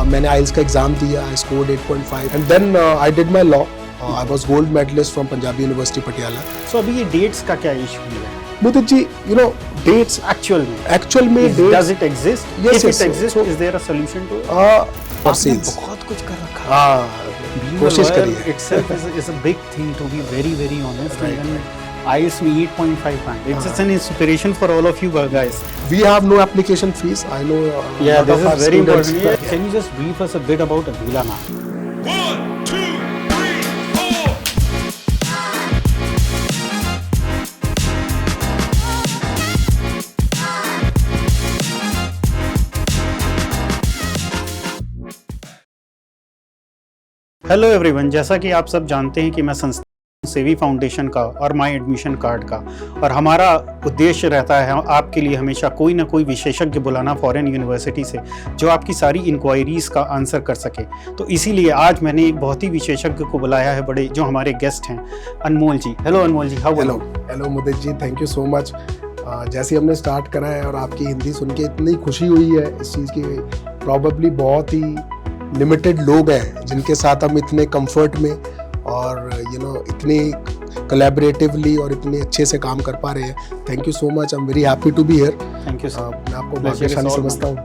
मैंने आइल्स का एग्जाम दिया, I scored 8.5 and then I did my law. I was gold medalist from Punjabi university Patiala. So अभी ये dates का क्या इशू है Mudit ji? You know dates actual में dates, does it exist? Yes, If yes, it exists, so- is there a solution to it? for आपने sales. बहुत कुछ कर रखा है. हाँ, Being कोशिश a lawyer करिए. itself is a big thing, to be very very honest. Right. And IELTS में 8.5 band. It's an inspiration for all of you guys. We have no application fees. I know. Yeah, lot this of our is very students- important. Yeah. Can you just brief us a bit about Adila now? 1, 2, 3, 4. Hello everyone, जैसा कि आप सब जानते हैं कि मैं संस्था सेवी फाउंडेशन का और माई एडमिशन कार्ड का, और हमारा उद्देश्य रहता है आपके लिए हमेशा कोई ना कोई विशेषज्ञ बुलाना फॉरेन यूनिवर्सिटी से जो आपकी सारी इंक्वायरीज़ का आंसर कर सके. तो इसीलिए आज मैंने एक बहुत ही विशेषज्ञ को बुलाया है, बड़े जो हमारे गेस्ट हैं, Anmol ji. Hello Anmol ji, how hello Mudit ji, thank you so much. जैसे हमने स्टार्ट करा है और आपकी हिंदी सुन के इतनी खुशी हुई है इस चीज़ की. प्रॉबेबली बहुत ही लिमिटेड लोग हैं जिनके साथ हम इतने कंफर्ट में और इतनी कोलैबोरेटिवली और इतने अच्छे से काम कर पा रहे हैं. Thank you so much. I am very happy to be here. Thank you sir. मैं आपको भाग्यशाली समझता हूँ.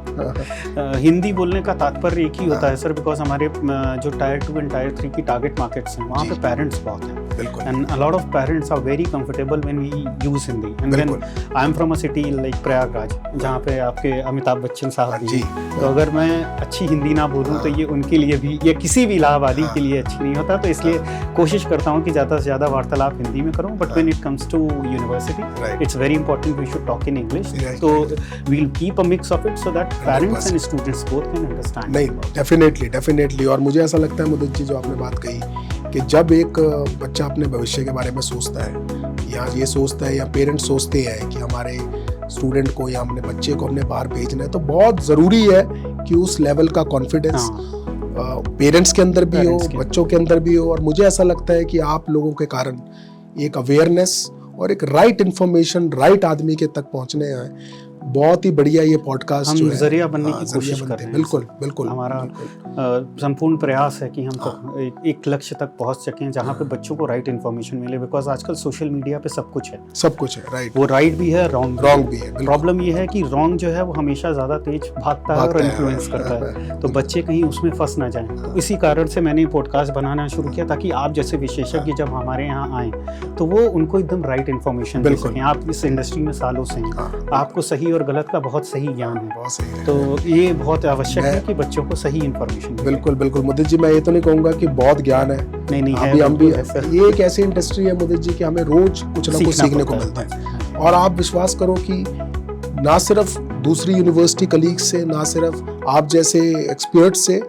हिंदी बोलने का तात्पर्य एक ही होता है सर, बिकॉज हमारे जो टायर 2 एंड टायर 3 की टारगेट मार्केट्स हैं वहाँ पे पेरेंट्स बहुत हैं. बिल्कुल. And a lot of parents are very comfortable when we use Hindi. And when I am from a city like Prayagraj, जहाँ पे आपके अमिताभ बच्चन साहब भी हैं. तो अगर मैं अच्छी हिंदी ना बोलूँ तो ये उनके लिए भी, ये किसी भी इलाहाबादी के लिए अच्छी नहीं होता. तो इसलिए कोशिश करता हूँ कि ज़्यादा से ज़्यादा वार्तालाप हिंदी में करूँ. But when it comes to university it's very important we should talk in English. So we'll keep a mix of it so that parents and students both can understand. नहीं, डेफिनेटली. और मुझे ऐसा लगता है मुदित जी, जो आपने बात कही कि जब एक बच्चा अपने भविष्य के बारे में सोचता है या ये सोचता है या पेरेंट्स सोचते हैं कि हमारे स्टूडेंट को या अपने बच्चे को हमने बाहर भेजना है, तो बहुत ज़रूरी है कि उस लेवल का कॉन्फिडेंस पेरेंट्स के अंदर भी हो, बच्चों के अंदर भी हो. और मुझे ऐसा लगता है कि आप लोगों के कारण एक अवेयरनेस और एक राइट इन्फॉर्मेशन राइट आदमी के तक पहुंचने हैं. बहुत ही बढ़िया ये पॉडकास्ट जो है, जरिया बनने की कोशिश कर रहे हैं. बिल्कुल. हमारा संपूर्ण प्रयास है कि हम एक लक्ष्य तक पहुंच सकें जहां पे बच्चों को राइट इन्फॉर्मेशन मिले. बिकॉज आजकल सोशल मीडिया पे सब कुछ है. राइट. वो राइट भी है, रॉन्ग भी है. प्रॉब्लम ये है कि रॉन्ग जो है वो हमेशा ज्यादा तेज भागता है और इन्फ्लुएंस करता है. तो बच्चे कहीं उसमें फंस ना जाएं. तो इसी कारण से मैंने पॉडकास्ट बनाना शुरू किया ताकि आप जैसे विशेषज्ञ जब हमारे यहाँ आए तो वो उनको एकदम राइट इन्फॉर्मेशन दे सकें. आप इस इंडस्ट्री में सालों से हैं, आपको सही और गलत का बहुत सही ज्ञान है. तो ये बहुत आवश्यक है कि बच्चों को सही इन्फॉर्मेशन. बिल्कुल मुदित जी, मैं ये तो नहीं कहूंगा कि बहुत ज्ञान है. नहीं है. हम भी ये एक ऐसी इंडस्ट्री है मुदित जी कि हमें रोज कुछ ना कुछ सीखने को मिलता है. और आप विश्वास करो कि ना सिर्फ दूसरी यूनिवर्सिटी कलीग्स से, ना सिर्फ आप जैसे एक्सपर्ट से,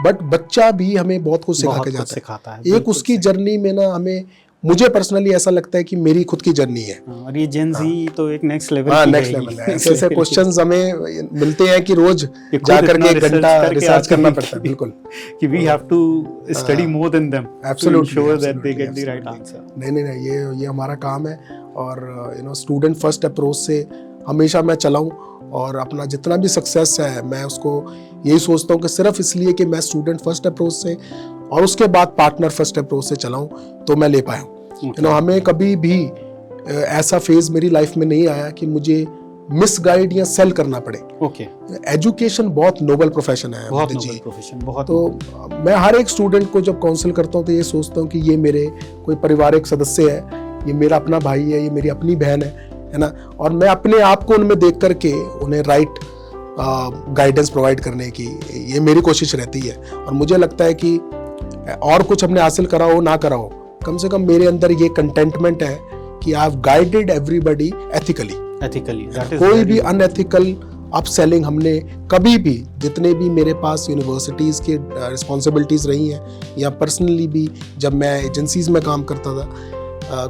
बट बच्चा भी हमें बहुत कुछ सिखा के जाता है. एक उसकी जर्नी में ना हमें, मुझे पर्सनली ऐसा लगता है कि मेरी खुद की जर्नी है. और ये जेन ज़ी तो एक नेक्स्ट लेवल है. ऐसे क्वेश्चंस हमें मिलते हैं कि रोज जाकर के 1 घंटा रिसर्च करना पड़ता है. बिल्कुल. कि we have to study more than them to sure that they get the right answer. नहीं, ये हमारा काम है. और स्टूडेंट फर्स्ट अप्रोच से हमेशा मैं चलाऊं. और अपना जितना भी सक्सेस है मैं उसको यही सोचता हूँ कि सिर्फ इसलिए कि मैं स्टूडेंट फर्स्ट अप्रोच से और उसके बाद पार्टनर फर्स्ट अप्रोच से चलाऊं तो मैं ले पाया हूँ. हमें कभी भी ऐसा फेज मेरी लाइफ में नहीं आया कि मुझे मिसगाइड या सेल करना पड़े. एजुकेशन बहुत नोबल प्रोफेशन है. तो मैं हर एक स्टूडेंट को जब काउंसिल करता हूँ तो ये सोचता हूँ कि ये मेरे कोई पारिवारिक सदस्य है, ये मेरा अपना भाई है, ये मेरी अपनी बहन है ना. और मैं अपने आप को उनमें देख करके उन्हें राइट गाइडेंस प्रोवाइड करने की ये मेरी कोशिश रहती है. और मुझे लगता है कि और कुछ हमने हासिल करा हो ना करा हो, कम से कम मेरे अंदर ये कंटेंटमेंट है कि I have guided everybody ethically. कोई भी अनएथिकल अपसेलिंग हमने कभी भी, जितने भी मेरे पास यूनिवर्सिटीज़ की रिस्पॉन्सिबिलिटीज़ रही हैं या पर्सनली भी जब मैं एजेंसीज में काम करता था,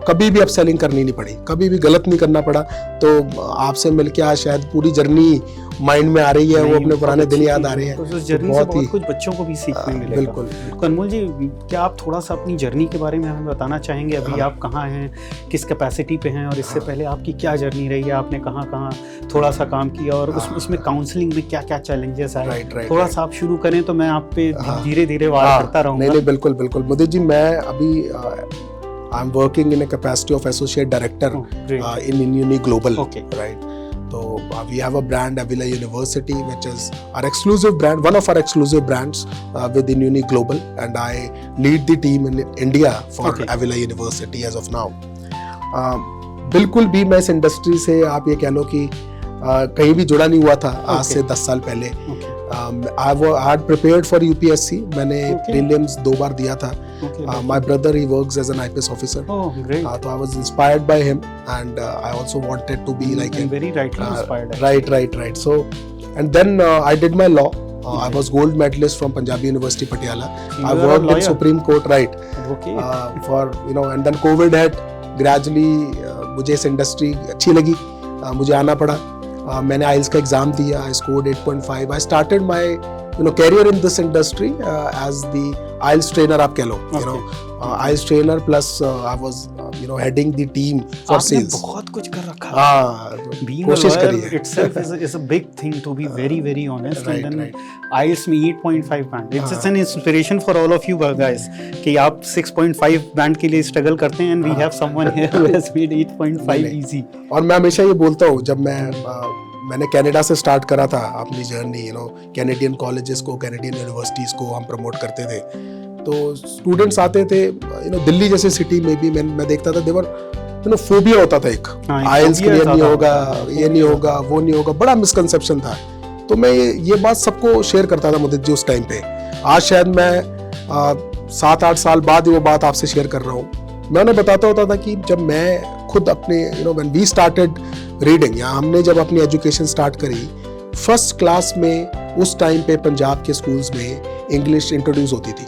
कभी भी अपसेलिंग करनी नहीं पड़ी, कभी भी गलत नहीं करना पड़ा. तो आपसे मिलके आज शायद पूरी जर्नी माइंड में आ रही है, वो अपने पुराने दिन याद आ रहे हैं। तो उस जर्नी से बहुत कुछ बच्चों को भी सीखने मिलेगा। बिल्कुल। तो अनमोल जी, क्या आप थोड़ा सा अपनी जर्नी के बारे में हमें बताना चाहेंगे? अभी आप कहाँ हैं, किस कैपेसिटी पे हैं, और इससे पहले आपकी क्या जर्नी रही है? आपने कहाँ कहाँ थोड़ा सा काम किया, और उसमें काउंसलिंग में क्या क्या चैलेंजेस आए? थोड़ा सा आप शुरू करें तो मैं आप पे धीरे धीरे वार करता रहूँगा। नहीं, बिल्कुल बिल्कुल मुदित जी, मैं अभी I am working in a capacity of associate director in Uni Global, right? So we have a brand, Avila University, which is our exclusive brand, one of our exclusive brands within Uni Global, and I lead the team in India for Avila University as of now. बिल्कुल भी मैं इस industry से आप ये कह लो कि कहीं भी जुड़ा नहीं हुआ था आज से 10 साल पहले। I had prepared for UPSC, मैंने prelims 2 बार दिया था। My brother, he works as an IPS officer. Oh, great. So I was inspired by him, and I also wanted to be like him. Very rightly inspired. Right. So, and then I did my law. I was gold medalist from Punjabi University, Patiala. I worked in Supreme Court, right? Okay. For and then COVID hit. Gradually, मुझे इस industry अच्छी लगी, मुझे आना पड़ा। मैंने आइल्स का exam दिया, I scored 8.5. I started my career in this industry as the IELTS trainer, आप कह लो, IELTS trainer plus I was heading the team for sales. बहुत कुछ कर रखा है। हाँ, Being कोशिश a lawyer करिए। itself is a big thing, to be very very honest. Right, and then right. IELTS में 8.5 band. It's an inspiration for all of you guys कि आप 6.5 band के लिए struggle करते हैं, and we have someone here who has made 8.5 easy. और मैं हमेशा ये बोलता हूँ, जब मैंने कनाडा से स्टार्ट करा था अपनी जर्नी, कैनेडियन कॉलेजेस को, कैनेडियन यूनिवर्सिटीज़ को हम प्रमोट करते थे। तो स्टूडेंट्स आते थे, दिल्ली जैसे सिटी में भी मैं देखता था, देवर फोबिया होता था एक, आइल्स के लिए नहीं होगा, ये नहीं होगा, वो नहीं होगा, बड़ा मिसकंसेप्शन था। तो मैं ये बात सबको शेयर करता था मुदित जी उस टाइम पे। आज शायद मैं 7-8 साल बाद वो बात आपसे शेयर कर रहा हूँ। मैं उन्हें बताता होता था कि जब मैं खुद अपने व्हेन वी स्टार्टेड रीडिंग, या हमने जब अपनी एजुकेशन स्टार्ट करी, फर्स्ट क्लास में उस टाइम पे पंजाब के स्कूल्स में इंग्लिश इंट्रोड्यूस होती थी।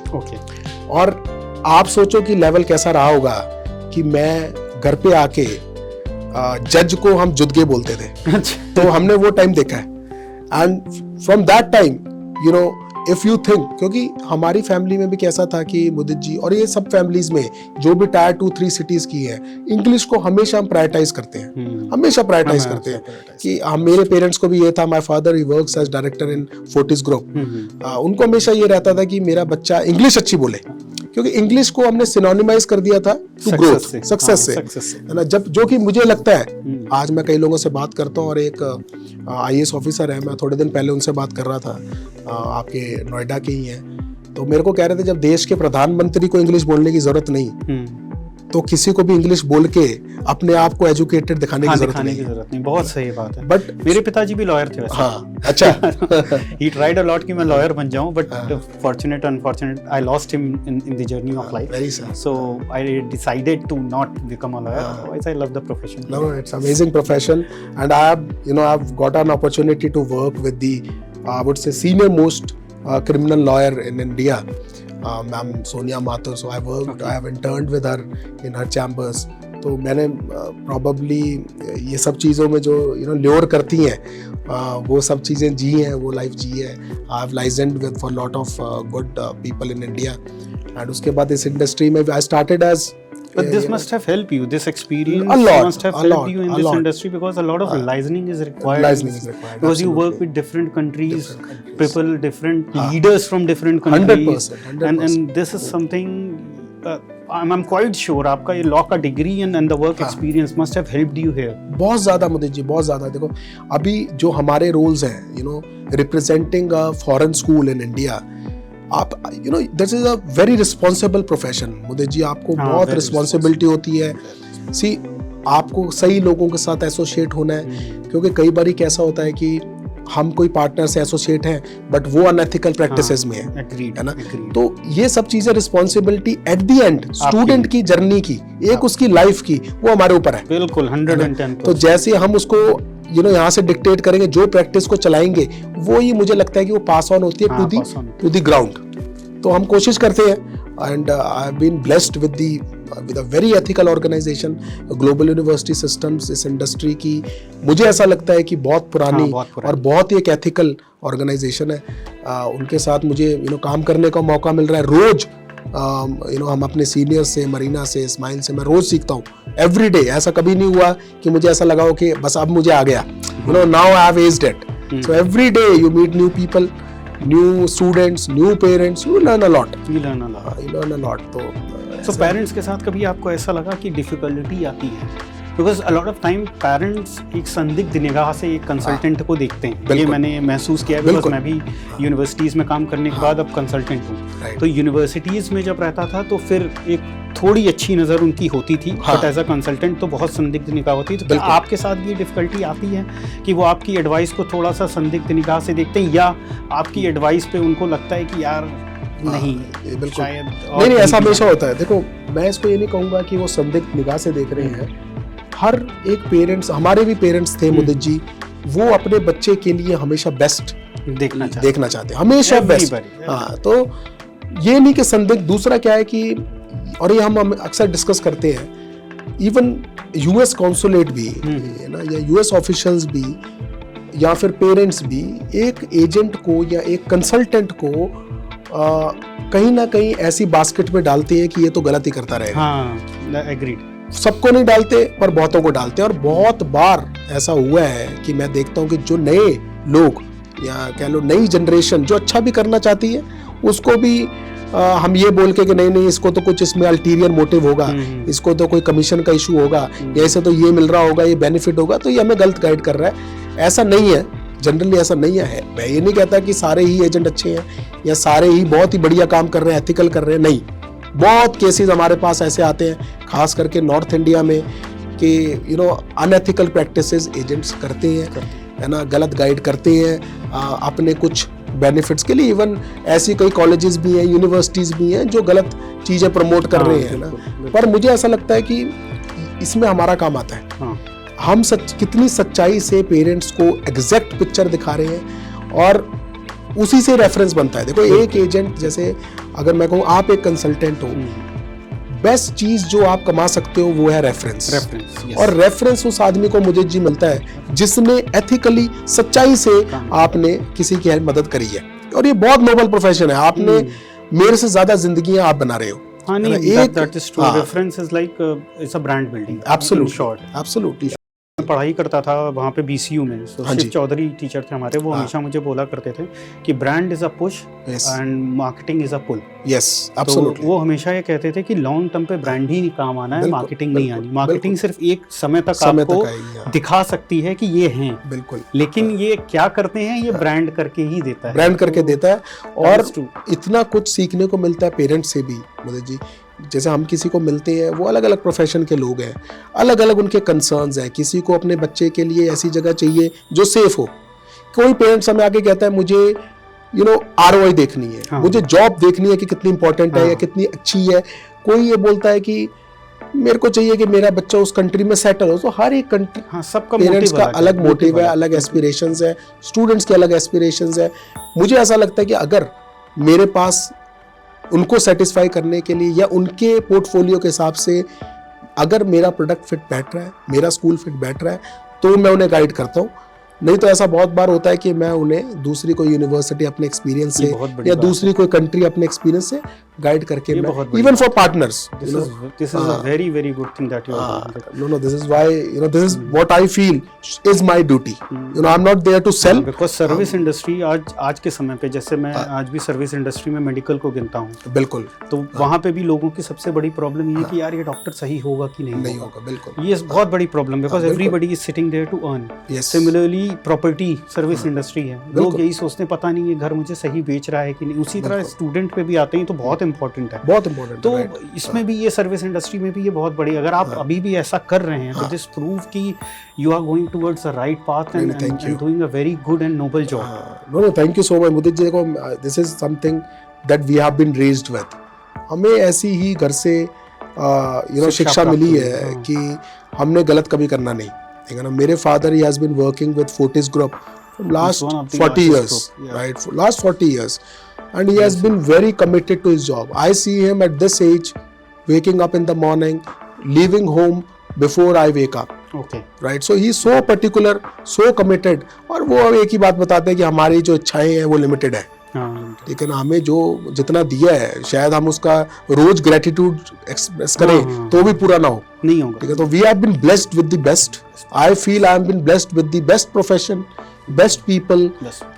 और आप सोचो कि लेवल कैसा रहा होगा कि मैं घर पे आके जज को हम जुदगे बोलते थे। तो हमने वो टाइम देखा है, and from that time if you think, क्योंकि हमारी फैमिली में भी कैसा था कि मुदित जी, और ये सब फैमिलीज में जो भी टायर 2-3 सिटीज की है, इंग्लिश को हमेशा हम प्रायोरिटाइज करते हैं, हमेशा प्रायोरिटाइज करते हैं कि मेरे पेरेंट्स को भी ये था। My father, he works as director in Fortis group. उनको हमेशा ये रहता था कि मेरा बच्चा इंग्लिश अच्छी बोले, क्योंकि इंग्लिश को हमने सिनोनिमाइज कर दिया था टू ग्रोथ, सक्सेस से, है ना। जब जो कि मुझे लगता है, आज मैं कई लोगों से बात करता हूँ, और एक IAS ऑफिसर है, मैं थोड़े दिन पहले उनसे बात कर रहा था, आपके नोएडा के ही हैं, तो मेरे को कह रहे थे जब देश के प्रधानमंत्री को इंग्लिश बोलने की जरूरत नहीं, तो किसी को भी इंग्लिश बोल के अपने आप को एजुकेटेड दिखाने की जरूरत नहीं। बहुत सही बात है। बट मेरे पिताजी भी लॉयर थे वैसे। हाँ, अच्छा। He tried a lot कि मैं लॉयर बन जाऊं, but unfortunate I lost him in the journey of life. Very sad. So I decided to not become a lawyer. Otherwise I love the profession. No, it's amazing profession, and I've got an opportunity to work with the I would say senior most criminal lawyer in India. Ma'am Sonia Mathur. So I have interned with her in her chambers. तो मैंने probably ये सब चीज़ों में जो lure करती हैं, वो सब चीज़ें जी हैं, वो लाइफ जी है। I have licensed with for lot of good people in India, and उसके बाद इस इंडस्ट्री में I started as But this must have helped you. This experience must have helped you in this industry, because a lot of licensing is required. Licensing is required. Because you work with different countries, people, different leaders from different countries. 100%. And this is something I'm quite sure आपका ये law का degree and the work experience must have helped you here. बहुत ज़्यादा मुदित जी, बहुत ज़्यादा। देखो अभी जो हमारे रोल्स हैं, representing a foreign school in India, आप this is a very responsible profession Mudit ji. आपको बहुत रिस्पॉन्सिबिलिटी होती है। सी, आपको सही लोगों के साथ एसोसिएट होना है, क्योंकि कई बार कैसा होता है कि हम कोई पार्टनर से एसोसिएट हैं, बट वो अनएथिकल प्रैक्टिसेस में है ना। तो ये सब चीजें responsibility at the end student की जर्नी की, एक उसकी लाइफ की, वो हमारे ऊपर है। बिल्कुल 110%। तो जैसे हम उसको यहाँ से डिक्टेट करेंगे, जो प्रैक्टिस को चलाएंगे, वो ही मुझे लगता है कि वो पास ऑन होती है टू द ग्राउंड। तो हम कोशिश करते हैं, and I have been blessed with the with a very ethical organisation, Global University Systems इस इंडस्ट्री की मुझे ऐसा लगता है कि बहुत पुरानी और बहुत ही एक एथिकल ऑर्गेनाइजेशन है। उनके साथ मुझे काम करने का मौका मिल रहा है रोज। हम अपने सीनियर से, मरीना से, इस्माइल से मैं रोज सीखता हूँ एवरी डे। ऐसा कभी नहीं हुआ कि मुझे ऐसा लगा हो कि बस अब मुझे आ गया, now I have aged it. So every day you meet new people, new students, new parents, you learn a lot. You learn a lot. You learn a lot. So parents के साथ कभी आपको ऐसा लगा कि डिफिकल्टी आती है? Because a lot of time parents एक संदिग्ध निगाह से एक कंसल्टेंट को देखते हैं। ये मैंने महसूस किया है, बिकॉज मैं भी यूनिवर्सिटीज़ में काम करने के बाद अब कंसल्टेंट हूँ। तो यूनिवर्सिटीज़ में जब रहता था तो फिर एक थोड़ी अच्छी नज़र उनकी होती थी, बट एज अ कंसल्टेंट तो बहुत संदिग्ध निगाह होती है। तो आपके साथ भी डिफिकल्टी आती है कि वो आपकी एडवाइस को थोड़ा सा संदिग्ध निगाह से देखते हैं, या आपकी एडवाइस पे उनको लगता है कि यार नहीं, शायद नहीं, ऐसा हमेशा होता है। देखो, मैं इसको ये नहीं कहूँगा कि वो संदिग्ध निगाह से देख रहे हैं। हर एक पेरेंट्स, हमारे भी पेरेंट्स थे मुदित जी, वो अपने बच्चे के लिए हमेशा बेस्ट देखना चाहते हैं, हमेशा बेस्ट। हाँ, तो ये नहीं कि संदिग्ध। दूसरा क्या है कि, और ये हम अक्सर डिस्कस करते हैं, इवन यूएस कॉन्सुलेट भी है ना, या यूएस ऑफिशियल्स भी, या फिर पेरेंट्स भी एक एजेंट को या एक कंसल्टेंट को कहीं ना कहीं ऐसी बास्केट में डालते हैं कि ये तो गलत ही करता रहेगा। हाँ, एग्रीड। सबको नहीं डालते, पर बहुतों को डालते हैं। और बहुत बार ऐसा हुआ है कि मैं देखता हूँ कि जो नए लोग, या कह लो नई जनरेशन जो अच्छा भी करना चाहती है, उसको भी हम ये बोल के कि नहीं इसको तो कुछ इसमें अल्टीरियर मोटिव होगा, इसको तो कोई कमीशन का इशू होगा, या इसे तो ये मिल रहा होगा, ये बेनिफिट होगा, तो ये हमें गलत गाइड कर रहा है। ऐसा नहीं है, जनरली ऐसा नहीं है। मैं ये नहीं कहता कि सारे ही एजेंट अच्छे हैं या सारे ही बहुत ही बढ़िया काम कर रहे हैं, एथिकल कर रहे हैं, नहीं। बहुत केसेस हमारे पास ऐसे आते हैं, खास करके नॉर्थ इंडिया में, कि अनएथिकल प्रैक्टिसेस एजेंट्स करते हैं, है ना, गलत गाइड करते हैं अपने कुछ बेनिफिट्स के लिए। इवन ऐसी कई कॉलेजेस भी हैं, यूनिवर्सिटीज भी हैं जो गलत चीजें प्रमोट कर रहे हैं ना। पर मुझे ऐसा लगता है कि इसमें हमारा काम आता है। हम कितनी सच्चाई से पेरेंट्स को एग्जैक्ट पिक्चर दिखा रहे हैं, और उसी से रेफरेंस बनता है। देखो, एक एजेंट, जैसे अगर मैं कहूँ आप एक कंसल्टेंट हो, बेस्ट चीज जो आप कमा सकते हो वो है रेफरेंस। और रेफरेंस उस आदमी को मुझे जी मिलता है जिसने एथिकली, सच्चाई से आपने किसी की मदद करी है। और ये बहुत नोबल प्रोफेशन है। आपने मेरे से ज्यादा जिंदगियां आप बना रहे हो। हाँ, नहीं, that is true. Reference is like it's a brand building. Absolutely. मैं पढ़ाई करता था वहाँ पे BCU में, शिव चौधरी टीचर थे हमारे, वो हमेशा मुझे बोला करते थे कि brand is a push and marketing is a pull. Yes, absolutely. वो हमेशा ये कहते थे कि लॉन्ग टर्म पे ब्रांड ही काम आना है, मार्केटिंग नहीं आनी। मार्केटिंग सिर्फ एक समय तक आपको दिखा सकती है कि ये हैं, बिल्कुल, लेकिन ये क्या करते हैं, ये ब्रांड करके ही देता है, ब्रांड करके देता है। और इतना कुछ सीखने को मिलता है पेरेंट्स से भी मुदित जी। जैसे हम किसी को मिलते हैं, वो अलग अलग प्रोफेशन के लोग हैं, अलग अलग उनके कंसर्न्स हैं। किसी को अपने बच्चे के लिए ऐसी जगह चाहिए जो सेफ हो। कोई पेरेंट्स हमें आके कहता है मुझे ROI देखनी है, हाँ, मुझे जॉब देखनी है कि कितनी इंपॉर्टेंट है या कितनी अच्छी है। कोई ये बोलता है कि मेरे को चाहिए कि मेरा बच्चा उस कंट्री में सेटल हो। तो हर एक कंट्री, हाँ, सबका पेरेंट्स का अलग मोटिव है, अलग एस्पिरेशंस है, स्टूडेंट्स के अलग एस्पिरेशंस है। मुझे ऐसा लगता है कि अगर मेरे पास उनको सेटिस्फाई करने के लिए या उनके पोर्टफोलियो के हिसाब से अगर मेरा प्रोडक्ट फिट बैठ रहा है, मेरा स्कूल फिट बैठ रहा है, तो मैं उन्हें गाइड करता हूँ। नहीं तो ऐसा बहुत बार होता है कि मैं उन्हें दूसरी कोई यूनिवर्सिटी अपने एक्सपीरियंस से या दूसरी कोई कंट्री अपने एक्सपीरियंस से गाइड करके, even for partners, this is a very very good thing that you are doing. No, this is why, this is what I feel is my duty. I'm not there to sell. Because service industry आज के समय पे, जैसे मैं आज भी service industry में medical को गिनता हूँ, बिल्कुल, तो वहाँ पे भी लोगों की सबसे बड़ी प्रॉब्लम ये है कि यार ये डॉक्टर सही होगा कि नहीं होगा। बिल्कुल, ये बहुत बड़ी problem, because everybody is sitting there to earn. Similarly property service industry है, लोग यही सोचते पता नहीं ये घर मुझे सही बेच रहा है कि नहीं। उसी तरह स्टूडेंट पे भी आते हैं, तो बहुत इंपॉर्टेंट है, बहुत इंपॉर्टेंट। तो इसमें भी ये सर्विस इंडस्ट्री में भी ये बहुत बड़ी, अगर आप अभी भी ऐसा कर रहे हैं तो दिस प्रूव कि you are going towards the right path and doing a very good and noble job. No, thank you so much Mudit ji. को this is something that we have been raised with. हमें ऐसी ही घर से शिक्षा मिली है कि हमने गलत कभी करना नहीं, ठीक है ना। मेरे father, he has been working with Fortis Group from last 40 years, right? For last 40 years, and he has been very committed to his job. I see him at this age, waking up in the morning, leaving home before I wake up. Okay. Right, so he is so particular, so committed. और वो एक ही बात बताते हैं कि हमारी जो इच्छाएं हैं वो लिमिटेड है, हाँ, ठीक है ना. हमें जो जितना दिया है शायद हम उसका रोज ग्रेटिट्यूड एक्सप्रेस करें तो भी पूरा ना हो, नहीं होगा. ठीक है. तो we have been blessed with the best. I feel I am been blessed with the best profession, best people,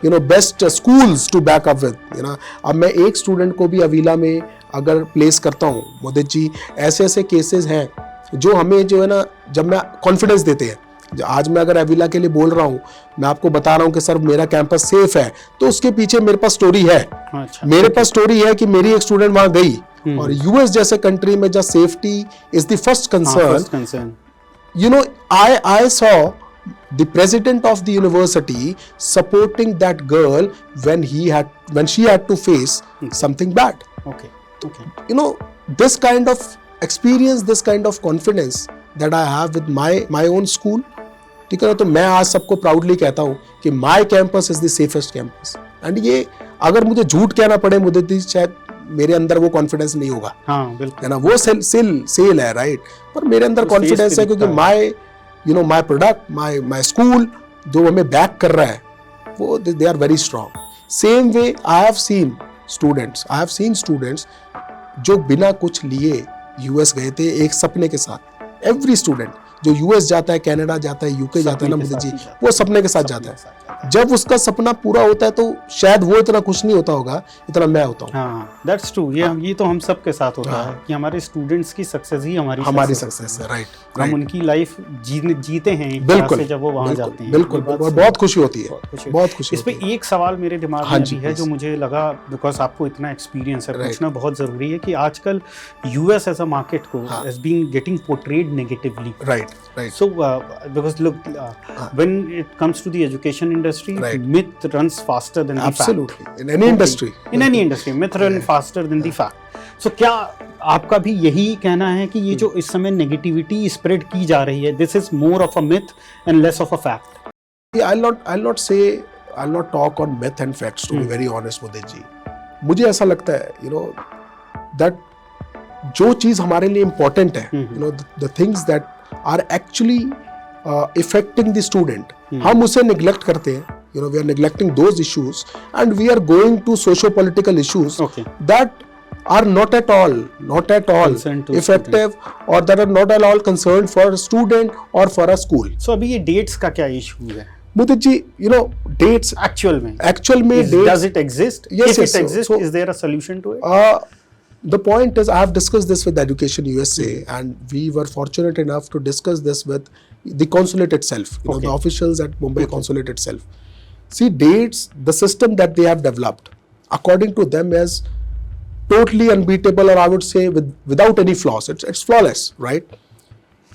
you know, best schools to back up with, you know. अब मैं एक स्टूडेंट को भी अवीला में अगर प्लेस करता हूँ, मोदित जी, ऐसे ऐसे केसेस हैं जो हमें जो है ना, जब मैं कॉन्फिडेंस देते हैं. आज मैं अगर अवीला के लिए बोल रहा हूँ, मैं आपको बता रहा हूँ कि सर मेरा कैंपस सेफ है, तो उसके पीछे मेरे पास स्टोरी है. अच्छा. मेरे पास स्टोरी है कि मेरी एक स्टूडेंट वहां गई, और यूएस जैसे कंट्री में जब safety is the first concern, you know, I saw the president of the university supporting that girl when she had to face something bad. Okay. Okay. You know, this kind of experience, this kind of confidence that I have with my own school, ठीक है ना. तो मैं आज सबको proudly कहता हूँ कि my campus is the safest campus. And ये अगर मुझे झूठ कहना पड़े, मुझे शायद मेरे अंदर वो कॉन्फिडेंस नहीं होगा, हाँ, बिल्कुल है ना. वो सेल है, राइट. पर मेरे अंदर कॉन्फिडेंस है क्योंकि माय प्रोडक्ट, माय स्कूल जो हमें बैक कर रहा है, वो they are very strong. Same way I have seen students जो बिना कुछ लिए यूएस गए थे एक सपने के साथ. एवरी स्टूडेंट जो यूएस जाता है, कनाडा जाता है, यूके जाता है ना मुझे जी, वो सपने के साथ जाता है. जब उसका सपना पूरा होता है तो शायद वो इतना खुश नहीं होता होगा इतना मैं होता हूँ. हाँ, दैट्स ट्रू. ये तो हम सब के साथ होता है कि हमारे स्टूडेंट्स की सक्सेस ही हमारी सक्सेस है. राइट. हम उनकी लाइफ जीते हैं एक बिल्कुल तरह से जब वो वहाँ जाते हैं. बिल्कुल. बहुत खुशी होती है, बहुत खुशी. इस पे एक सवाल मेरे दिमाग में भी है जो मुझे लगा, बिकॉज आपको इतना एक्सपीरियंस है, पूछना बहुत जरूरी है कि आजकल यूएस एज अ मार्केट को as being getting portrayed negatively. Right. So because look, when it comes to the education industry, myth runs faster than the fact. Absolutely. In any industry. In any industry, myth run faster than the fact. So क्या आपका भी यही कहना है कि ये जो इस समय नेगेटिविटी स्प्रेड की जा रही है, this is more of a myth and less of a fact? I'll not talk on myth and facts, to be very honest, मुदित जी. मुझे ऐसा लगता है, you know, that जो चीज हमारे लिए इम्पोर्टेंट है, you know, the things that are actually affecting the student, हम उसे neglect करते हैं. You know, we are neglecting those issues and we are going to socio-political issues that are not at all effective or that are not at all concerned for a student or for a school. So अभी ये dates का क्या issue है? मुदित जी, you know, dates actual में dates, does it exist? Yes, if it exists, is there a solution to it? The point is, I have discussed this with Education USA, and we were fortunate enough to discuss this with the consulate itself, you know, the officials at Mumbai consulate itself. See, dates, the system that they have developed, according to them, is totally unbeatable, or I would say without any flaws. It's flawless, right?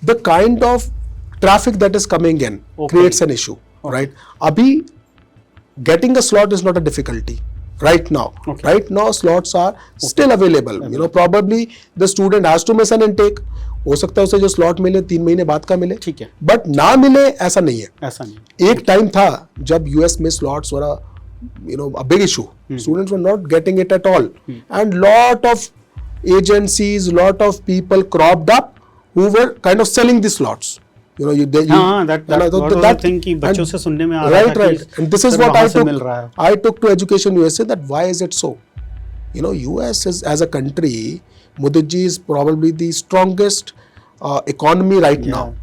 The kind of traffic that is coming in creates an issue, right? Abhi, getting a slot is not a difficulty. Right now slots are still available. You know, probably the student has to miss an intake. हो सकता है उसे जो slot मिले 3 महीने बाद का मिले, ठीक है, बट ना मिले ऐसा नहीं है. एक टाइम था जब यूएस में slots were a big issue. Students were not getting it at all, and lot of agencies, lot of people cropped up who were kind of selling the slots. You know, that thing कि बच्चों से सुनने में आ रहा था right. And this is what I took to Education USA, that why is it so? You know, US is, as a country, Mudit ji, is probably the strongest economy right now.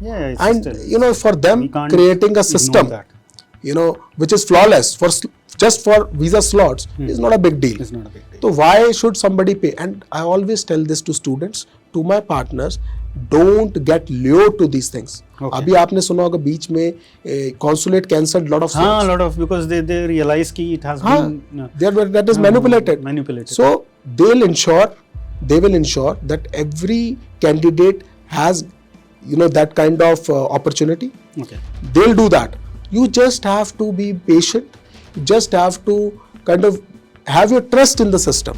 And you know, for them creating a system, you know, which is flawless just for visa slots is not a big deal. So why should somebody pay? And I always tell this to students, to my partners, don't get lured to these things. अभी आपने सुना होगा बीच में consulate cancelled lot of slots. lot of, because they realize कि it has been that is manipulated. So they will ensure that every candidate has, you know, that kind of opportunity. They'll do that. You just have to be patient. You just have to kind of have your trust in the system.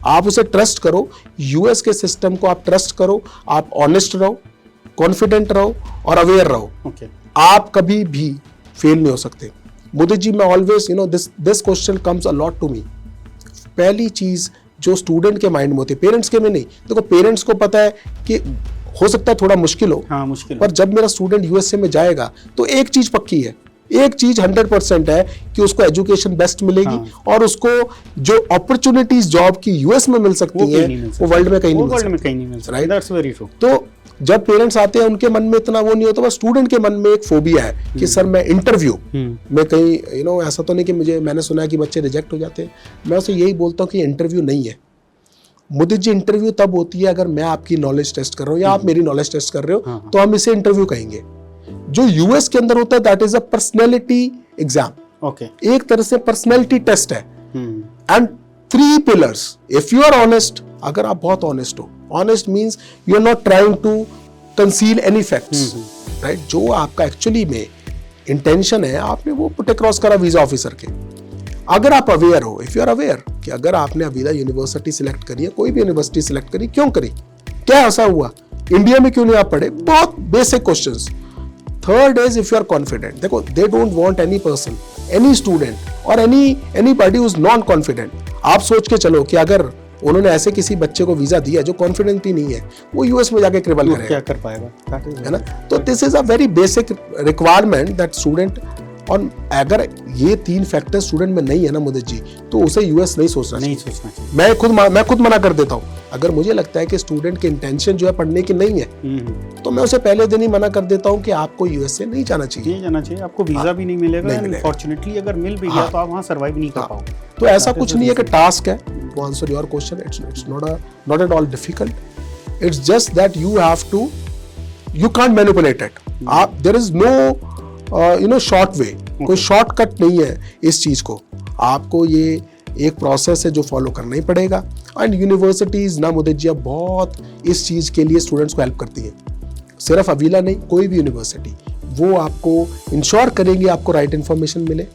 आप उसे trust करो, US के system को आप trust करो, आप honest रहो, confident रहो और अवेयर रहो. आप कभी भी फेल नहीं हो सकते. मुदित जी, मैं always, you know, this question comes a lot to me. पहली चीज जो स्टूडेंट के माइंड में होती है, पेरेंट्स के में नहीं। देखो पेरेंट्स को पता है कि हो सकता है थोड़ा मुश्किल हो, हाँ मुश्किल, पर जब मेरा स्टूडेंट यूएसए में जाएगा तो एक चीज पक्की है, एक चीज 100% है कि उसको एजुकेशन बेस्ट मिलेगी, हाँ। और उसको जो अपॉर्चुनिटीज जॉब की यूएस में मिल सकती है वो वर्ल्ड में कहीं नहीं मिल सकती, राइट, दैट्स वेरी ट्रू। तो जब पेरेंट्स आते हैं उनके मन में इतना वो नहीं होता, बस स्टूडेंट के मन में एक फोबिया है कि सर मैं इंटरव्यू में कहीं ऐसा तो नहीं कि मैंने सुना है कि बच्चे रिजेक्ट हो जाते हैं। मैं उसे यही बोलता हूँ कि इंटरव्यू नहीं है मुदित जी, इंटरव्यू तब होती है अगर मैं आपकी नॉलेज टेस्ट कर रहा हूँ या आप मेरी नॉलेज टेस्ट कर रहे हो, तो हम इसे इंटरव्यू कहेंगे। जो यूएस के अंदर होता है that is a personality exam, okay, एक तरह से पर्सनैलिटी टेस्ट है। And 3 pillars, if you are honest, अगर आप बहुत ऑनेस्ट हो, honest means you are not trying to conceal any facts, right, जो आपका एक्चुअली में इंटेंशन है आपने वो पुट अक्रॉस करा वीजा ऑफिसर के। अगर आप अवेयर हो, इफ यू आर अवेयर कि अगर आपने अवीदा यूनिवर्सिटी सिलेक्ट करी है, कोई भी यूनिवर्सिटी सिलेक्ट करी, क्यों करी, क्या ऐसा हुआ, इंडिया में क्यों नहीं आप पढ़े, बहुत basic questions. Third is if you are confident. देखो they don't want any person, any student और anybody who is non confident. आप सोच के चलो कि अगर उन्होंने ऐसे किसी बच्चे को वीजा दिया जो कॉन्फिडेंट ही नहीं है, वो यूएस में जाके क्रिबल करेगा, क्या कर पाएगा, है ना। तो this is a very basic requirement that student, और अगर ये 3 फैक्टर स्टूडेंट में नहीं है ना मुदित जी, तो उसे यूएस नहीं सोचना चाहिए। मैं खुद मना कर देता हूँ। अगर मुझे लगता है कि स्टूडेंट की इंटेंशन जो है पढ़ने की नहीं है, तो मैं उसे पहले दिन ही मना कर देता हूँ कि आपको यूएसए नहीं जाना चाहिए, आपको वीजा भी नहीं मिलेगा, अनफॉर्चुनेटली अगर मिल भी गया तो आप वहाँ सर्वाइव नहीं कर पाओगे। तो ऐसा कुछ नहीं है कि टास्क है to answer your question, it's not at all difficult, it's just that you can't manipulate it. आप there is no short way, कोई शॉर्टकट नहीं है इस चीज को, आपको ये एक प्रोसेस है जो फॉलो करना ही पड़ेगा। एंड यूनिवर्सिटीज ना मुदित जी अब बहुत इस चीज के लिए स्टूडेंट्स को हेल्प करती है, सिर्फ अवीला नहीं, कोई भी यूनिवर्सिटी, वो आपको इंश्योर करेंगे आपको राइट इन्फॉर्मेशन मिले,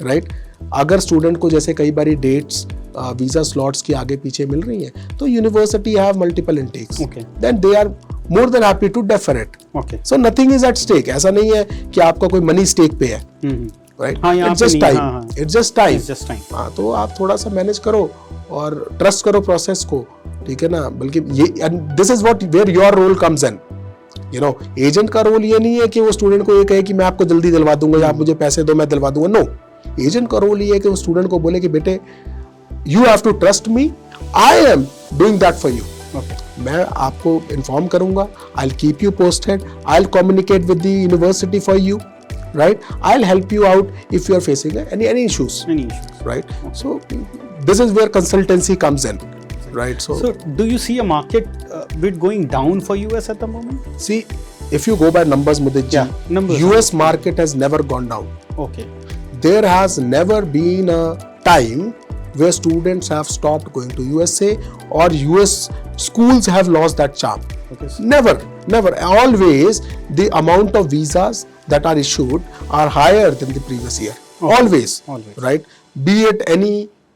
राइट। अगर स्टूडेंट को जैसे कई बारी डेट्स वीजा स्लॉट्स की आगे पीछे मिल रही हैं, तो university have multiple intakes, then they are more than happy to defer it. Okay. So nothing is at stake. ऐसा नहीं है कि आपका कोई मनी स्टेक पे है, right? It's just time. It's just time. It's just time. हाँ, तो आप थोड़ा सा मैनेज करो और ट्रस्ट करो प्रोसेस को, ठीक है ना। बल्कि ये this is what where your role comes in, you know. Agent का रोल ये नहीं है कि वो स्टूडेंट को ये कहे कि मैं आपको जल्दी दिलवा दूंगा या आप मुझे पैसे दो मैं दिलवा दूंगा, नो। एजेंट का रोल ये है कि वो स्टूडेंट को बोले कि बेटे you have to trust me, I am doing that for you. मैं आपको इन्फॉर्म करूंगा, I will keep you posted, I will communicate with the university for you, right, I will help you out if you are facing any issues, right? So this is where consultancy comes in, right? So do you see a market bit going down for US at the moment? See, if you go by numbers, Mudit ji, numbers. US market has never gone down. Okay. There has never been a time where students have stopped going to USA or US schools have lost that charm. Okay. Never. Always the amount of visas that are issued are higher than the previous year. Okay. Always. Right? Be it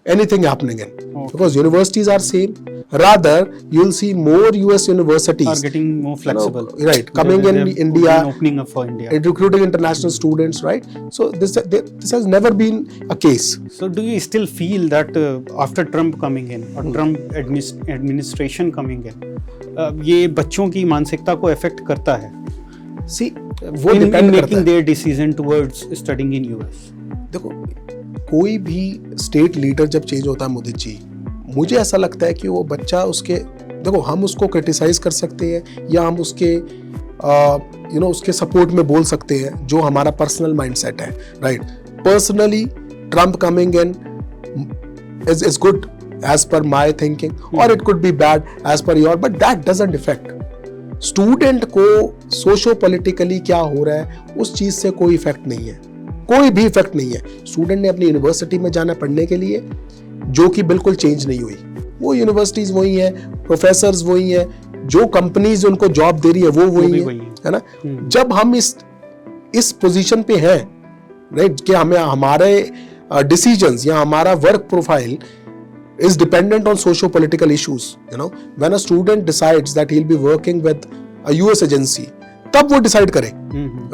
anything happening in. Okay. Because universities are same. Rather, you'll see more US universities are getting more flexible. Right? Coming in India, opening up for India, recruiting international students. Right? So this has never been a case. So do you still feel that after Trump coming in or Trump administration coming in, ये बच्चों की मानसिकता को affect करता है? See, वो depend करता है. Making their decision towards studying in US. देखो, कोई भी स्टेट लीडर जब चेंज होता है मुदित जी, मुझे ऐसा लगता है कि वो बच्चा उसके, देखो हम उसको क्रिटिसाइज कर सकते हैं या हम उसके उसके सपोर्ट में बोल सकते हैं, जो हमारा पर्सनल माइंडसेट है, right. Personally Trump coming in is good as per my thinking, और it could be bad as per your, but that doesn't effect student को। सोशो पॉलिटिकली क्या हो रहा है उस चीज से कोई इफेक्ट नहीं है, कोई भी इफेक्ट नहीं है। स्टूडेंट ने अपनी यूनिवर्सिटी में जाना पढ़ने के लिए, जो कि बिल्कुल चेंज नहीं हुई। वो यूनिवर्सिटीज वही है, प्रोफेसर्स वही है, जो कंपनीज उनको जॉब दे रही है वो वही है ना। जब हम इस पोजीशन पे हैं, राइट, कि हमें हमारे डिसीजंस या हमारा work profile is dependent on socio-political issues, you know. When a student decides that he'll be working with a US agency, तब वो डिसाइड करे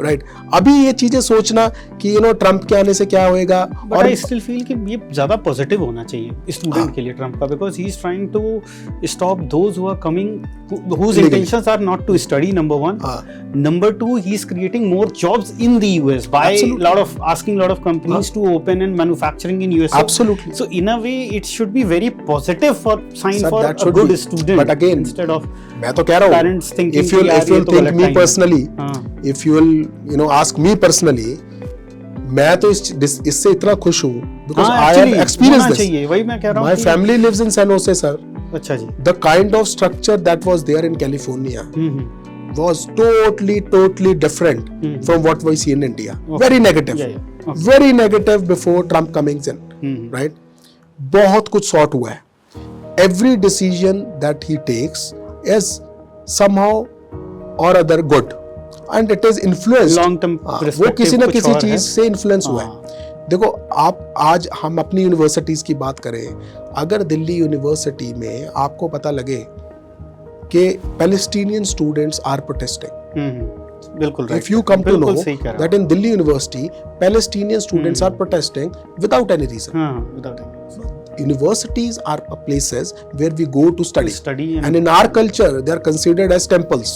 राइट अभी ये चीजें सोचना कि ट्रम्प के आने से क्या होएगा, बट आई स्टिल फील कि ये ज्यादा पॉजिटिव होना चाहिए स्टूडेंट के लिए ट्रम्प का, because he is trying to stop those who are coming whose intentions are not to study, number one. Number two, he's creating more jobs in the US by asking lot of companies to open and manufacturing in US. Absolutely. So in a way it should be very positive for sign for a good student. But again, instead of मैं तो कह रहा हूँ, parents thinking if you'll think me personally, if you'll ask me personally, मैं तो इससे इतना खुश हूँ because I have experienced this. वही मैं कह रहा हूँ. My family lives in San Jose, sir. अच्छा जी. The kind of structure that was there in California was totally different from what we see in India. Okay. Very negative. Okay. Very negative before Trump coming in. Right? बहुत कुछ sort हुआ है. Every decision that he takes is somehow or other good. And it is influenced. Long term वो किसी न किसी चीज से influence हुआ है. देखो आप आज हम अपनी यूनिवर्सिटीज की बात करें, अगर दिल्ली यूनिवर्सिटी में आपको पता लगे कि पैलेस्टीनियन स्टूडेंट्स आर प्रोटेस्टिंग, बिल्कुल right, if you come to know that in Delhi University Palestinian students are protesting without any reason. Universities are places where we go to study and in our culture they are considered as temples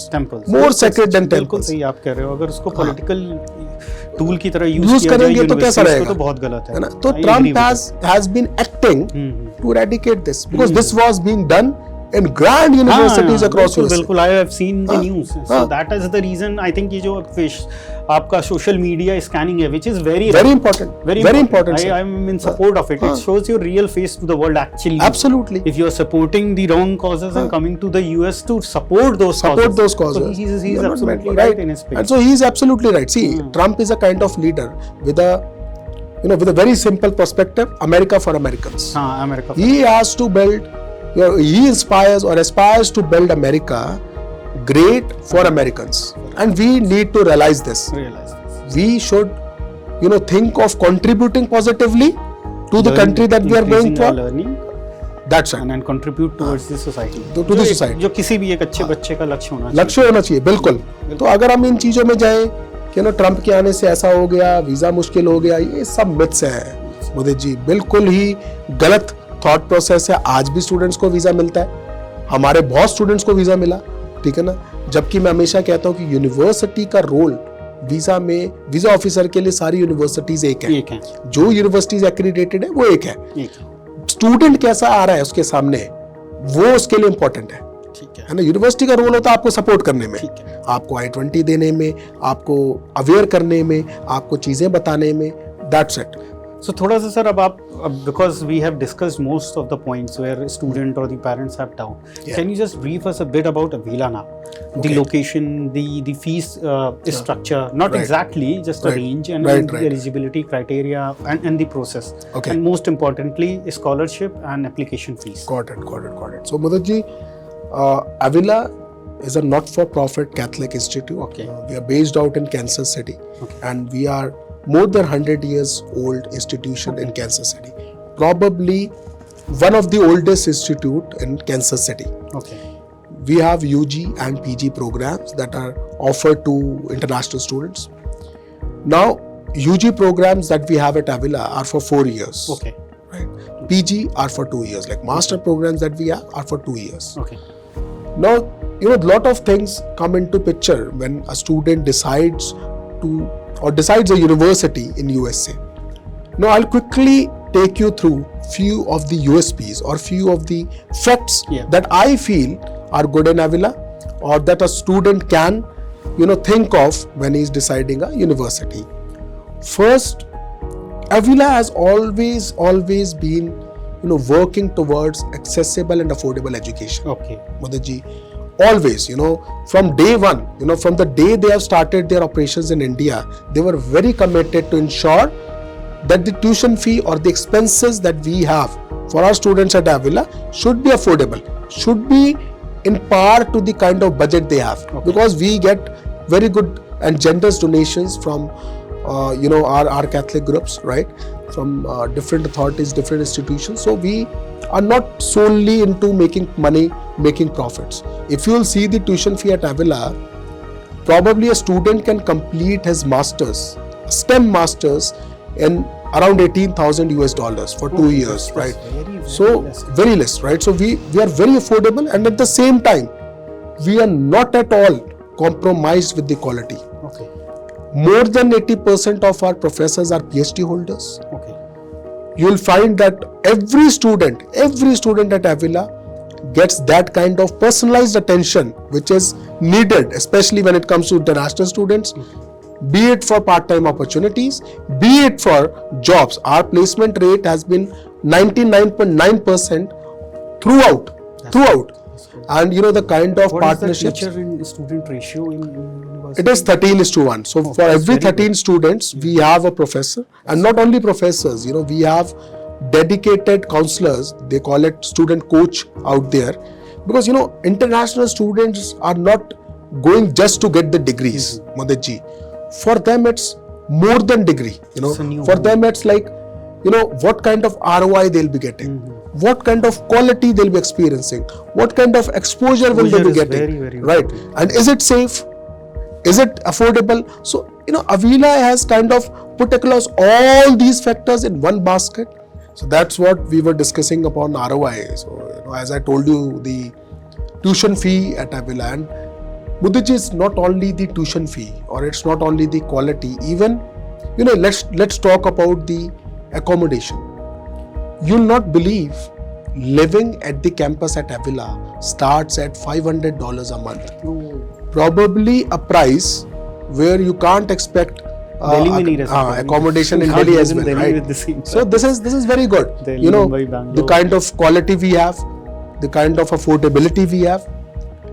more sacred than temples. बिल्कुल सही आप कह रहे हो. अगर उसको political tool की तरह यूज करेंगे तो कैसा रहेगा, तो बहुत गलत है ना. तो Trump has been acting to eradicate this because this was being done in grand universities across USA. बिल्कुल, I have seen the news. So that is the reason I think ये जो आपका social media scanning है, which is very important. Very important. I am in support of it. It shows your real face to the world actually. Absolutely. If you are supporting the wrong causes and coming to the US to support those causes. So he is absolutely right in his space. And so he is absolutely right. See, Trump is a kind of leader with a very simple perspective. America for Americans. America. He has to build. He inspires or aspires to build America great for Americans, and we need to realize this. We should, think of contributing positively to the country that we are going for. That's right. And contribute towards the society. To the society. जो किसी भी एक अच्छे बच्चे का लक्ष्य होना चाहिए. बिल्कुल. तो अगर हम इन चीजों में जाएं कि ट्रम्प के आने से ऐसा हो गया, वीजा मुश्किल हो गया, ये सब मिथ्स हैं मोदी जी. बिल्कुल ही गलत थॉट प्रोसेस है. आज भी स्टूडेंट्स को वीजा मिलता है, हमारे बहुत स्टूडेंट्स को वीजा मिला, ठीक है ना. जबकि मैं हमेशा कहता हूँ कि यूनिवर्सिटी का रोल वीजा ऑफिसर के लिए सारी यूनिवर्सिटीज एक है. जो यूनिवर्सिटीज एक्रेडिटेड है वो एक है. स्टूडेंट कैसा आ रहा है उसके सामने, वो उसके लिए इंपॉर्टेंट है. ठीक है ना. यूनिवर्सिटी का रोल होता है आपको सपोर्ट करने में, आपको I-20 देने में, आपको अवेयर करने में, आपको चीजें बताने में. That's it. So थोड़ा सा सर अब आप because we have discussed most of the points where student or the parents have doubt. Can you just brief us a bit about Avila now? The location, the fees structure, not exactly, just a range and the eligibility criteria and the process. Okay. And most importantly, scholarship and application fees. Got it. So Madhur ji, Avila is a not-for-profit Catholic institute. Okay. We are based out in Kansas City, and we are more than 100 years old institution in Kansas City. Probably one of the oldest institute in Kansas City. Okay. We have UG and PG programs that are offered to international students. Now, UG programs that we have at Avila are for 4 years. Okay. Right. PG are for 2 years. Like master programs that we have are for 2 years. Okay. Now, a lot of things come into picture when a student decides a university in USA. Now, I'll quickly take you through few of the USPs or few of the facts that I feel are good in Avila, or that a student can, think of when he's deciding a university. First, Avila has always been, working towards accessible and affordable education. Okay. Madhur ji, always, from day one, from the day they have started their operations in India, they were very committed to ensure that the tuition fee or the expenses that we have for our students at Avila should be affordable, should be in par to the kind of budget they have. Okay. Because we get very good and generous donations from, our Catholic groups, right? From different authorities, different institutions. So we are not solely into making money, making profits. If you will see the tuition fee at Avila, probably a student can complete his masters, STEM masters, in around 18,000 US dollars for 2 years, right? So very less, right? So we are very affordable, and at the same time, we are not at all compromised with the quality. Okay. More than 80% of our professors are PhD holders. Okay. You'll find that every student at Avila gets that kind of personalized attention which is needed, especially when it comes to international students, be it for part-time opportunities, be it for jobs. Our placement rate has been 99.9% throughout. And you know, the kind of What partnerships. is the teacher and student ratio in university? It is 13:1. So for that's every very 13 students, we have a professor, and not only professors. You know, we have dedicated counselors. They call it student coach out there, because you know, international students are not going just to get the degrees, Mudit ji. For them, it's more than degree. You know, for them, it's like, you know, what kind of ROI they'll be getting, what kind of quality they'll be experiencing, what kind of exposure will they be getting, very right? And is it safe? Is it affordable? So, you know, Avila has kind of put across all these factors in one basket. So that's what we were discussing upon ROI. So, you know, as I told you, the tuition fee at Avila, and Mudit, is not only the tuition fee, or it's not only the quality. Even, you know, let's talk about the accommodation. You'll not believe, living at the campus at Avila starts at $500 a month. Probably a price where you can't expect accommodation in Delhi as well, right? So this is very good. Delhi, you know, Mumbai, the kind of quality we have, the kind of affordability we have,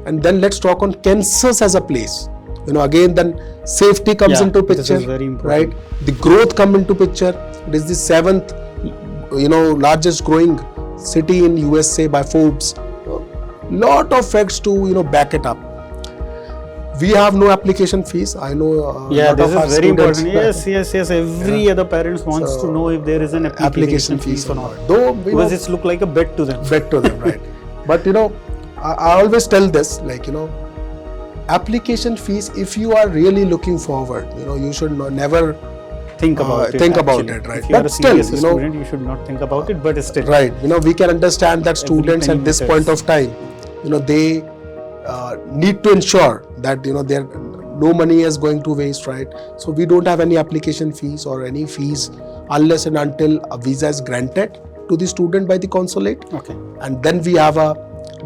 and then let's talk on Kansas as a place. You know, again, then safety comes into picture, this is very important. right? The growth come into picture. It is the 7th, you know, largest growing city in USA by Forbes. Lot of facts to, you know, back it up. We have no application fees. I know. This is very important. Yes. Every other parents wants to know if there is an application fees or not. Though, because it's look like a bet to them. Right? But you know, I always tell this, like, you know, application fees, if you are really looking forward, you know, you should never think about it. Right? If you are a still, serious student, you should not think about it. But still, right? You know, we can understand that students at this point of time, you know, they need to ensure that, you know, their no money is going to waste, right? So we don't have any application fees or any fees unless and until a visa is granted to the student by the consulate. Okay. And then we have a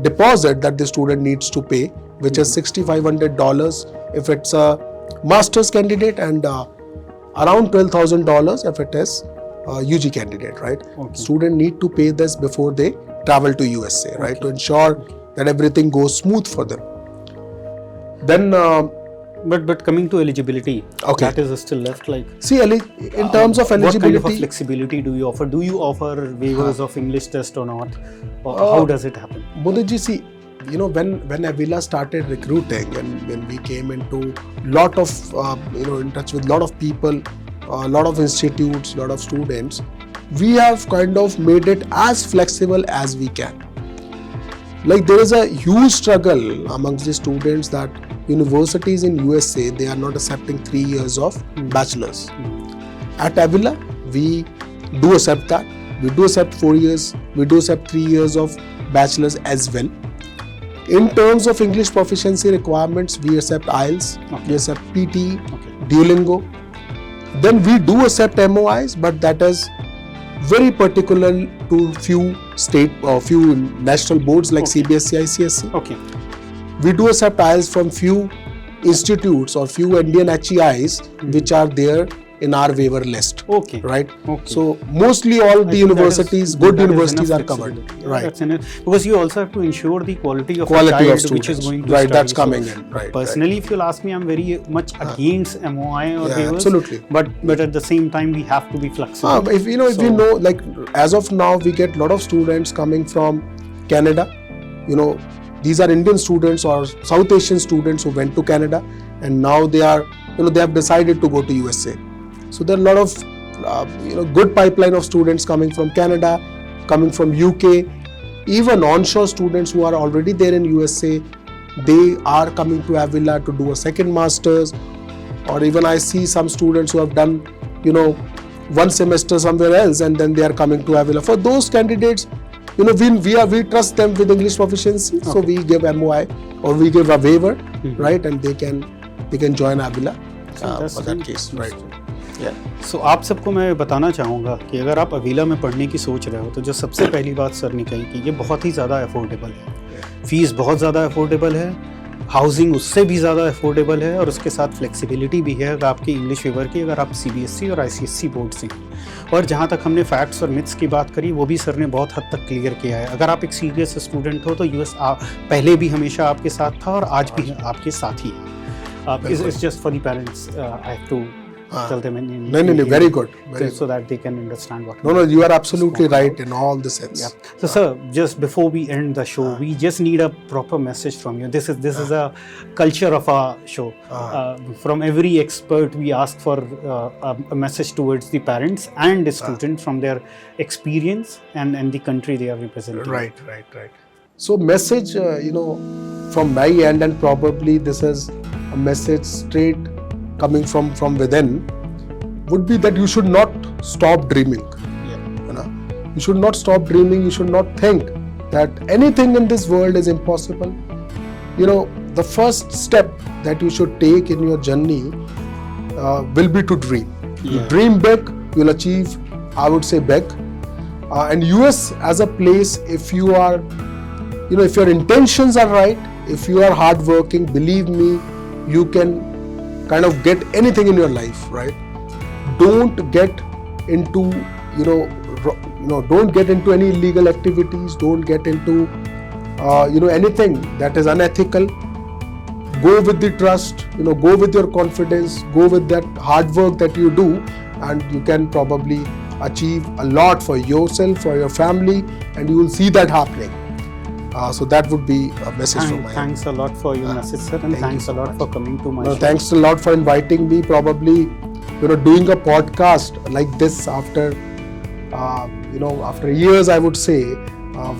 deposit that the student needs to pay, which is $6,500 if it's a master's candidate, and around $12,000 if it is a UG candidate, right? Okay. Student need to pay this before they travel to USA, right? To ensure that everything goes smooth for them. Then but coming to eligibility, that is still left, like, see, in terms of eligibility, what kind of a flexibility do you offer? Do you offer waivers of English test or not? Or how does it happen? Mudit ji, see, you know, when Avila started recruiting, and when we came into lot of you know, in touch with lot of people, a lot of institutes, lot of students, we have kind of made it as flexible as we can. Like, there is a huge struggle amongst the students that universities in USA, they are not accepting 3 years of bachelor's. At Avila, we do accept that. We do accept 4 years. We do accept 3 years of bachelor's as well. In terms of English proficiency requirements, we accept IELTS, we accept PT, Duolingo. Then we do accept MOIs, but that is very particular to few state or few national boards like CBSE, ICSE. Okay. We do accept IELTS from few institutes or few Indian HEIs which are there in our waiver list. Okay. Right? Okay. So mostly all the universities, good universities are covered. Right. That's enough. Because you also have to ensure the quality of Quality child of students. which is going to Right, study. that's coming in. Right. Personally, if you'll ask me, I'm very much against MOI or waivers. Absolutely. But at the same time, we have to be flexible. If you know, like, as of now, we get a lot of students coming from Canada. You know, these are Indian students or South Asian students who went to Canada, and now they are, you know, they have decided to go to USA. So there are a lot of you know, good pipeline of students coming from Canada, coming from UK, even onshore students who are already there in USA, they are coming to Avila to do a second master's, or even I see some students who have done, you know, one semester somewhere else and then they are coming to Avila. For those candidates, you know, we trust them with English proficiency, so we give MOI or we give a waiver, right, and they can join Avila for that case, right. सो आप सबको मैं बताना चाहूँगा कि अगर आप अवीला में पढ़ने की सोच रहे हो तो जो सबसे पहली बात सर ने कही कि ये बहुत ही ज़्यादा अफोर्डेबल है, फीस बहुत ज़्यादा अफोर्डेबल है, हाउसिंग उससे भी ज़्यादा अफोर्डेबल है और उसके साथ फ्लेक्सिबिलिटी भी है अगर आपकी इंग्लिश फेवर की, अगर आप CBSE और ICSE बोर्ड से हैं। और जहाँ तक हमने फैक्ट्स और मिथ्स की बात करी वो भी सर ने बहुत हद तक क्लियर किया है। अगर आप एक सीरियस स्टूडेंट हो तो US पहले भी हमेशा आपके साथ था और आज भी आपके साथ ही है। It's just for the parents, I have to tell them in No, very good. So that they can understand what. No, you are absolutely right in all the sense. Yeah. So, sir, just before we end the show, we just need a proper message from you. This is a culture of our show. From every expert, we ask for a message towards the parents and the students from their experience and the country they are representing. Right. So, message, you know, from my end, and probably this is a message straight coming from within, would be that you should not stop dreaming. You know, you should not stop dreaming. You should not think that anything in this world is impossible. You know, the first step that you should take in your journey will be to dream. You dream big, you'll achieve, I would say, big. And US as a place, if you are, you know, if your intentions are right, if you are hardworking, believe me, you can kind of get anything in your life, right? Don't get into, don't get into any illegal activities. Don't get into, anything that is unethical. Go with the trust, go with your confidence, go with that hard work that you do, and you can probably achieve a lot for yourself, for your family, and you will see that happening. So that would be a message from my end. Thanks a lot for your message, sir, and thanks a lot for coming to my show. Thanks a lot for inviting me. Probably, doing a podcast like this after, after years, I would say,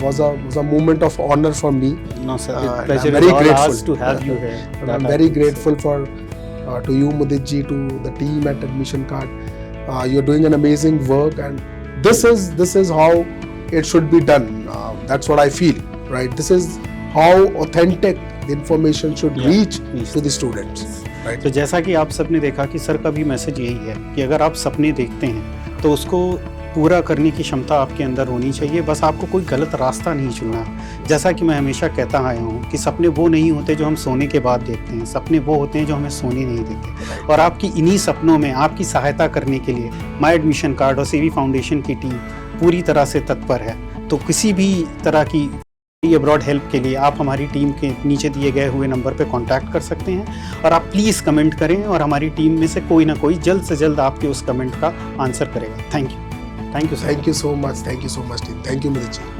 was a moment of honor for me. No, sir. The pleasure I'm very is all grateful ours to have you here. I'm very grateful to you, Mudit ji, to the team at Admission Card. You're doing an amazing work, and this is how it should be done. That's what I feel. Right, this is how authentic the information should reach to the students. Right. तो जैसा कि आप सबने देखा कि sir का भी message यही है कि अगर आप सपने देखते हैं तो उसको पूरा करने की क्षमता आपके अंदर होनी चाहिए, बस आपको कोई गलत रास्ता नहीं चुनना। जैसा कि मैं हमेशा कहता आया हूँ कि सपने वो नहीं होते जो हम सोने के बाद देखते हैं, सपने वो होते हैं जो हमें सोने नहीं देते। और आपकी इन्हीं सपनों में आपकी सहायता करने के लिए माय एडमिशन कार्ड और CV फाउंडेशन की टीम पूरी तरह से तत्पर है। तो किसी भी तरह की अब्रॉड हेल्प के लिए आप हमारी टीम के नीचे दिए गए हुए नंबर पे कांटेक्ट कर सकते हैं, और आप प्लीज़ कमेंट करें और हमारी टीम में से कोई ना कोई जल्द से जल्द आपके उस कमेंट का आंसर करेगा। Thank you so much. Thank you so much. Thank you, Mudit ji.